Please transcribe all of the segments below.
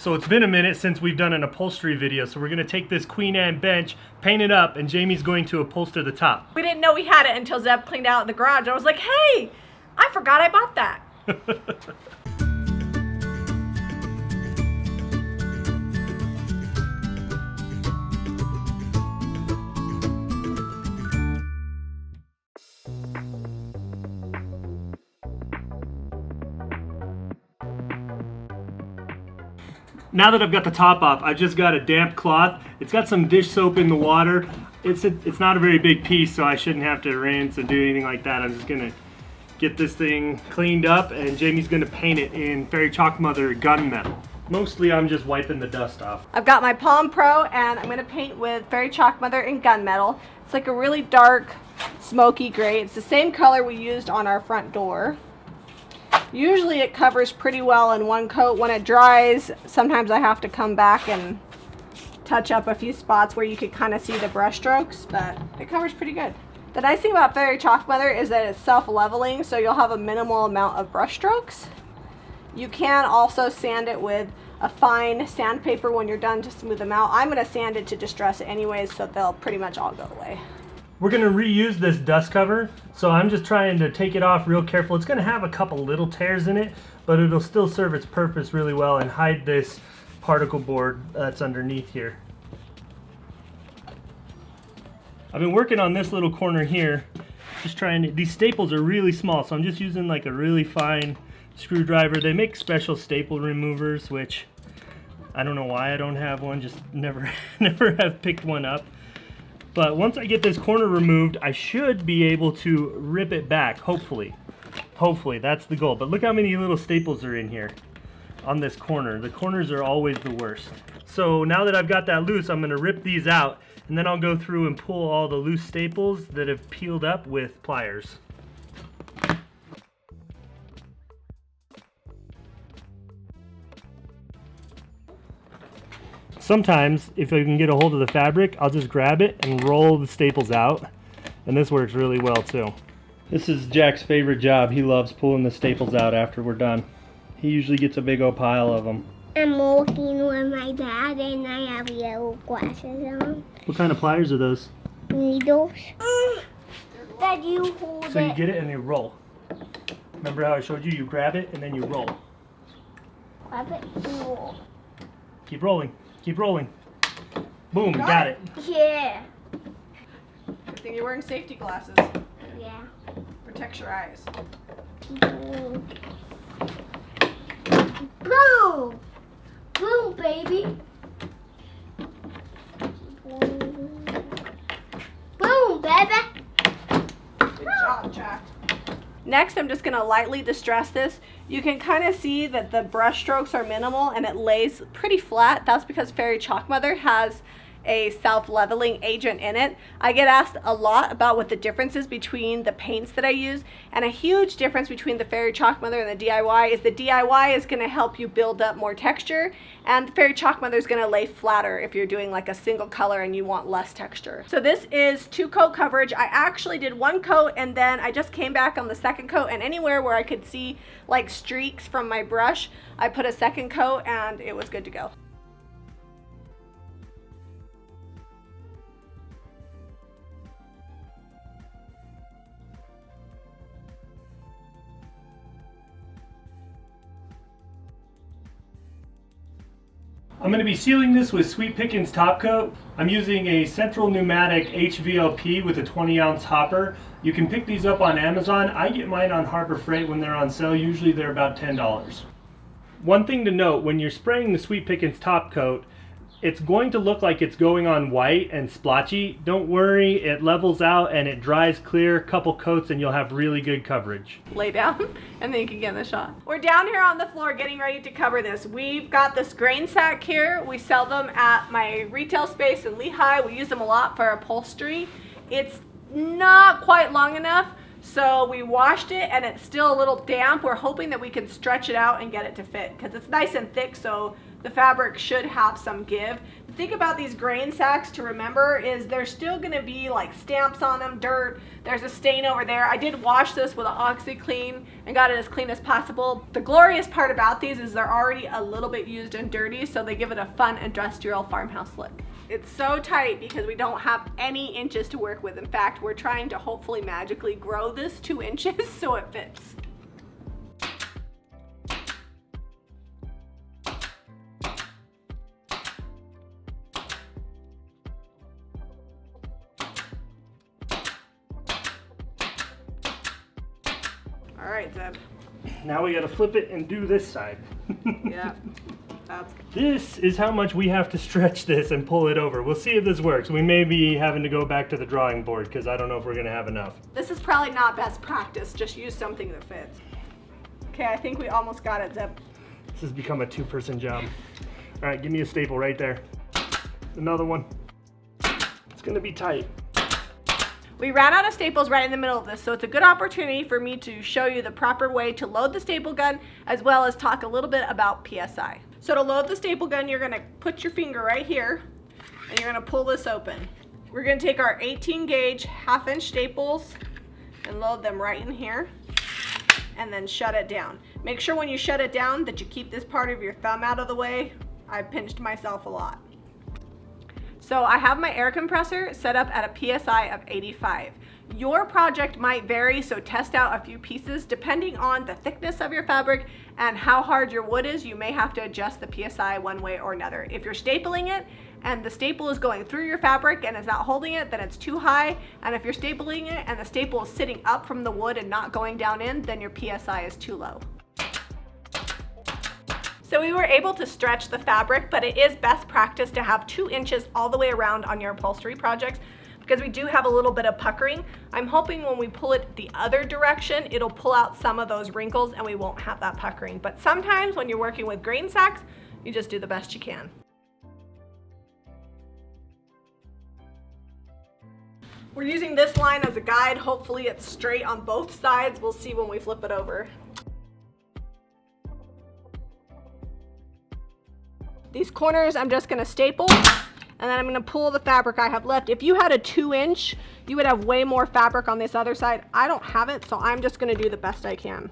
So it's been a minute since we've done an upholstery video, so we're going to take this Queen Anne bench, paint it up, and Jamie's going to upholster the top. We didn't know we had it until Zeb cleaned out in the garage. I was like, hey, I forgot I bought that. Now that I've got the top off, I've just got a damp cloth. It's got some dish soap in the water. It's not a very big piece, so I shouldn't have to rinse and do anything like that. I'm just gonna get this thing cleaned up, and Jamie's gonna paint it in Fairy Chalk Mother gunmetal. Mostly I'm just wiping the dust off. I've got my Palm Pro, and I'm gonna paint with Fairy Chalk Mother in gunmetal. It's like a really dark, smoky gray. It's the same color we used on our front door. Usually it covers pretty well in one coat. When it dries, sometimes I have to come back and touch up a few spots where you could kind of see the brush strokes, but it covers pretty good. The nice thing about Fairy Chalk Mother is that it's self-leveling, so you'll have a minimal amount of brush strokes. You can also sand it with a fine sandpaper when you're done to smooth them out. I'm going to sand it to distress it anyways, so they'll pretty much all go away. We're going to reuse this dust cover, so I'm just trying to take it off real careful. It's going to have a couple little tears in it, but it'll still serve its purpose really well and hide this particle board that's underneath here. I've been working on this little corner here, just trying to, these staples are really small, so I'm just using like a really fine screwdriver. They make special staple removers, which I don't know why I don't have one, just never have picked one up. But once I get this corner removed, I should be able to rip it back, hopefully. Hopefully, that's the goal. But look how many little staples are in here on this corner. The corners are always the worst. So now that I've got that loose, I'm going to rip these out, and then I'll go through and pull all the loose staples that have peeled up with pliers. Sometimes, if I can get a hold of the fabric, I'll just grab it and roll the staples out, and this works really well too. This is Jack's favorite job. He loves pulling the staples out after we're done. He usually gets a big old pile of them. I'm working with my dad and I have yellow glasses on. What kind of pliers are those? Needles. That you hold it. So you get it and you roll. Remember how I showed you? You grab it and then you roll. Grab it and roll. Keep rolling. Keep rolling. Boom, got it. Yeah. Good thing you're wearing safety glasses. Yeah. Protects your eyes. Boom! Boom, baby. Boom. Boom, baby. Good job, Jack. Next, I'm just going to lightly distress this. You can kind of see that the brush strokes are minimal and it lays pretty flat. That's because Fairy Chalk Mother has a self-leveling agent in it. I get asked a lot about what the difference is between the paints that I use, and a huge difference between the Fairy Chalk Mother and the DIY is the DIY is going to help you build up more texture, and the Fairy Chalk Mother is going to lay flatter if you're doing like a single color and you want less texture. So this is 2-coat coverage. I actually did 1 coat and then I just came back on the 2nd coat, and anywhere where I could see like streaks from my brush, I put a 2nd coat and it was good to go. I'm going to be sealing this with Sweet Pickins top coat. I'm using a Central Pneumatic HVLP with a 20-ounce hopper. You can pick these up on Amazon. I get mine on Harbor Freight when they're on sale. Usually they're about $10. One thing to note, when you're spraying the Sweet Pickins top coat, it's going to look like it's going on white and splotchy. Don't worry, it levels out and it dries clear. A couple coats and you'll have really good coverage. Lay down and then you can get in the shot. We're down here on the floor getting ready to cover this. We've got this grain sack here. We sell them at my retail space in Lehi. We use them a lot for upholstery. It's not quite long enough, so we washed it and it's still a little damp. We're hoping that we can stretch it out and get it to fit because it's nice and thick, so the fabric should have some give. The thing about these grain sacks to remember is there's still going to be like stamps on them, dirt. There's a stain over there. I did wash this with an OxiClean and got it as clean as possible. The glorious part about these is they're already a little bit used and dirty, so they give it a fun industrial farmhouse look. It's so tight because we don't have any inches to work with. In fact, we're trying to hopefully magically grow this 2 inches so it fits. All right, Zeb. Now we gotta flip it and do this side. Yeah, that's good. This is how much we have to stretch this and pull it over. We'll see if this works. We may be having to go back to the drawing board because I don't know if we're gonna have enough. This is probably not best practice. Just use something that fits. Okay, I think we almost got it, Zeb. This has become a 2-person job. All right, give me a staple right there. Another one. It's gonna be tight. We ran out of staples right in the middle of this, so it's a good opportunity for me to show you the proper way to load the staple gun, as well as talk a little bit about PSI. So to load the staple gun, you're gonna put your finger right here, and you're gonna pull this open. We're gonna take our 18 gauge 1/2 inch staples and load them right in here, and then shut it down. Make sure when you shut it down that you keep this part of your thumb out of the way. I pinched myself a lot. So I have my air compressor set up at a PSI of 85. Your project might vary, so test out a few pieces. Depending on the thickness of your fabric and how hard your wood is, you may have to adjust the PSI one way or another. If you're stapling it and the staple is going through your fabric and it's not holding it, then it's too high. And if you're stapling it and the staple is sitting up from the wood and not going down in, then your PSI is too low. So we were able to stretch the fabric, but it is best practice to have 2 inches all the way around on your upholstery projects because we do have a little bit of puckering. I'm hoping when we pull it the other direction, it'll pull out some of those wrinkles and we won't have that puckering. But sometimes when you're working with grain sacks, you just do the best you can. We're using this line as a guide. Hopefully it's straight on both sides. We'll see when we flip it over. These corners I'm just gonna staple, and then I'm gonna pull the fabric I have left. If you had a 2 inch, you would have way more fabric on this other side. I don't have it, so I'm just gonna do the best I can.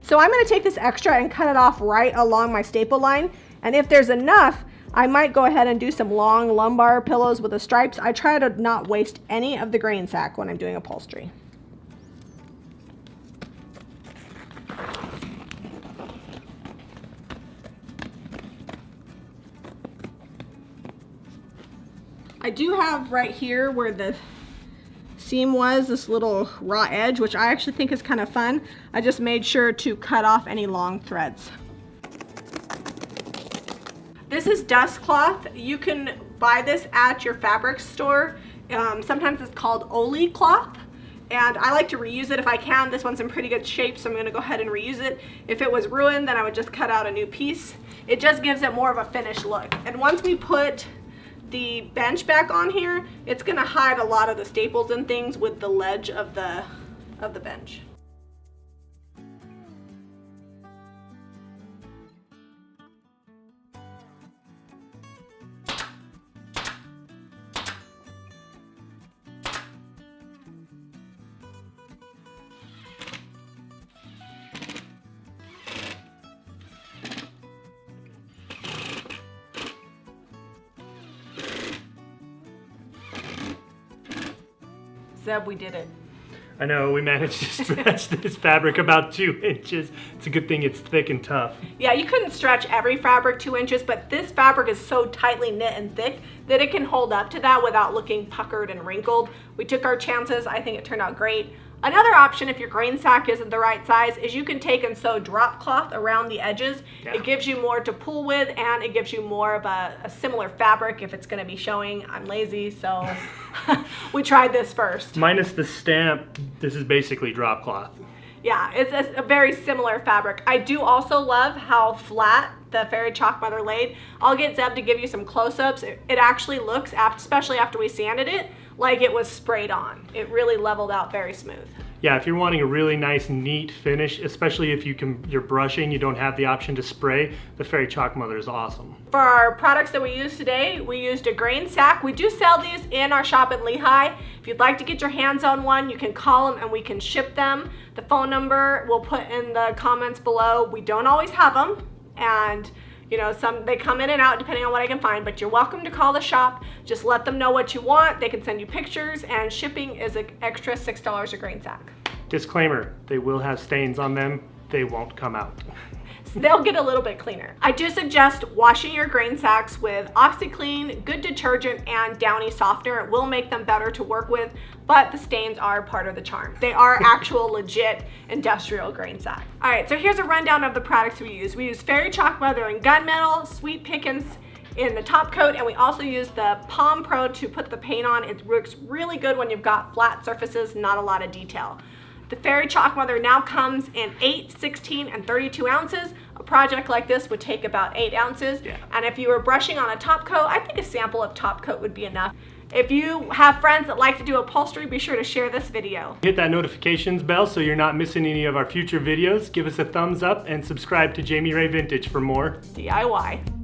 So I'm gonna take this extra and cut it off right along my staple line, and if there's enough, I might go ahead and do some long lumbar pillows with the stripes. I try to not waste any of the grain sack when I'm doing upholstery. I do have right here where the seam was, this little raw edge, which I actually think is kind of fun. I just made sure to cut off any long threads. This is dust cloth. You can buy this at your fabric store. Sometimes it's called Oli cloth, and I like to reuse it if I can. This one's in pretty good shape, so I'm gonna go ahead and reuse it. If it was ruined, then I would just cut out a new piece. It just gives it more of a finished look. And once we put the bench back on here, it's gonna hide a lot of the staples and things with the ledge of the bench. Zeb, we did it. I know, we managed to stretch this fabric about 2 inches. It's a good thing it's thick and tough. Yeah, you couldn't stretch every fabric 2 inches, but this fabric is so tightly knit and thick that it can hold up to that without looking puckered and wrinkled. We took our chances. I think it turned out great. Another option, if your grain sack isn't the right size, is you can take and sew drop cloth around the edges. Yeah. It gives you more to pull with, and it gives you more of a similar fabric if it's going to be showing. I'm lazy, so we tried this first. Minus the stamp, this is basically drop cloth. Yeah, it's a very similar fabric. I do also love how flat the Fairy Chalk Mother laid. I'll get Zeb to give you some close-ups. It actually looks, especially after we sanded it, like it was sprayed on. It really leveled out very smooth. Yeah, if you're wanting a really nice, neat finish, especially if you're brushing, you don't have the option to spray, the Fairy Chalk Mother is awesome. For our products that we used today, we used a grain sack. We do sell these in our shop at Lehi. If you'd like to get your hands on one, you can call them and we can ship them. The phone number we'll put in the comments below. We don't always have them, and you know, they come in and out depending on what I can find, but you're welcome to call the shop. Just let them know what you want. They can send you pictures, and shipping is an extra $6 a grain sack. Disclaimer, they will have stains on them. They won't come out. So they'll get a little bit cleaner. I do suggest washing your grain sacks with OxiClean, good detergent, and Downy softener. It will make them better to work with, but the stains are part of the charm. They are actual legit industrial grain sack. All right, so here's a rundown of the products we use. We use Fairy Chalk Mother in gunmetal, Sweet Pickins in the top coat, and we also use the Palm Pro to put the paint on. It works really good when you've got flat surfaces, not a lot of detail. The Fairy Chalk Mother now comes in 8, 16, and 32 ounces. A project like this would take about 8 ounces. Yeah. And if you were brushing on a top coat, I think a sample of top coat would be enough. If you have friends that like to do upholstery, be sure to share this video. Hit that notifications bell so you're not missing any of our future videos. Give us a thumbs up and subscribe to Jami Ray Vintage for more DIY.